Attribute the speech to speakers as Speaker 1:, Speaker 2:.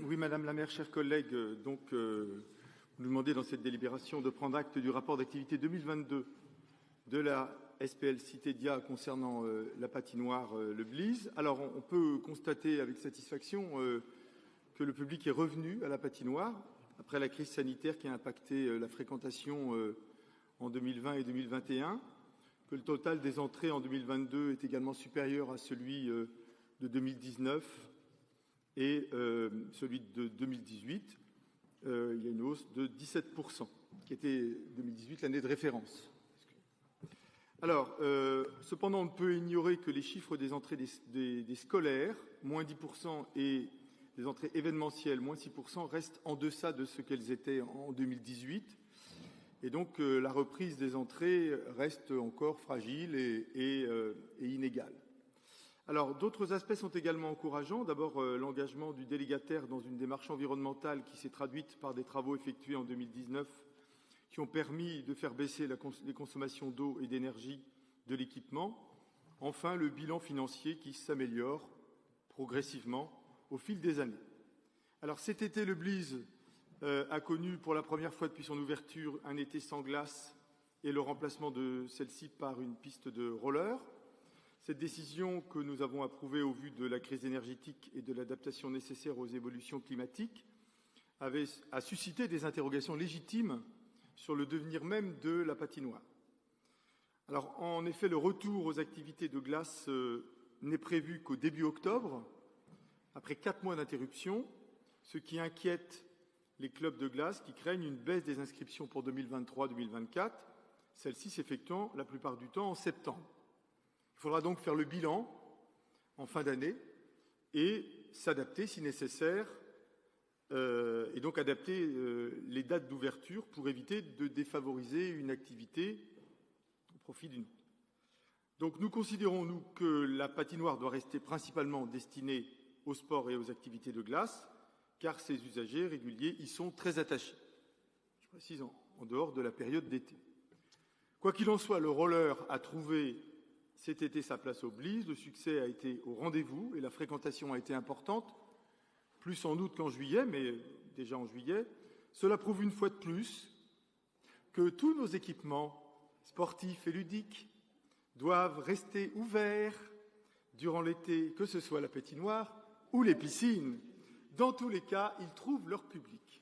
Speaker 1: Oui, Madame la maire, chers collègues, vous nous demandez dans cette délibération de prendre acte du rapport d'activité 2022 de la SPL Cité Dia concernant la patinoire Le Blise. Alors, on peut constater avec satisfaction que le public est revenu à la patinoire après la crise sanitaire qui a impacté la fréquentation en 2020 et 2021, que le total des entrées en 2022 est également supérieur à celui de 2019 et celui de 2018. Il y a une hausse de 17%, qui était 2018 l'année de référence. Alors, cependant, on ne peut ignorer que les chiffres des entrées des scolaires, moins 10%, et des entrées événementielles, moins 6%, restent en deçà de ce qu'elles étaient en 2018. Et donc, la reprise des entrées reste encore fragile et inégale. Alors, d'autres aspects sont également encourageants. D'abord, l'engagement du délégataire dans une démarche environnementale qui s'est traduite par des travaux effectués en 2019 qui ont permis de faire baisser les consommations d'eau et d'énergie de l'équipement. Enfin, le bilan financier qui s'améliore progressivement au fil des années. Alors, cet été, le Blise a connu pour la première fois depuis son ouverture un été sans glace et le remplacement de celle-ci par une piste de roller. Cette décision que nous avons approuvée au vu de la crise énergétique et de l'adaptation nécessaire aux évolutions climatiques a suscité des interrogations légitimes sur le devenir même de la patinoire. Alors, en effet, le retour aux activités de glace n'est prévu qu'au début octobre, après 4 mois d'interruption, ce qui inquiète les clubs de glace qui craignent une baisse des inscriptions pour 2023-2024, celles-ci s'effectuant la plupart du temps en septembre. Il faudra donc faire le bilan en fin d'année et s'adapter si nécessaire, et donc adapter les dates d'ouverture pour éviter de défavoriser une activité au profit d'une autre. Donc nous considérons, nous, que la patinoire doit rester principalement destinée au sport et aux activités de glace, car ses usagers réguliers y sont très attachés. Je précise en dehors de la période d'été. Quoi qu'il en soit, le roller a trouvé cet été sa place au Blise, le succès a été au rendez-vous et la fréquentation a été importante, plus en août qu'en juillet, mais déjà en juillet. Cela prouve une fois de plus que tous nos équipements sportifs et ludiques doivent rester ouverts durant l'été, que ce soit la patinoire ou les piscines. Dans tous les cas, ils trouvent leur public.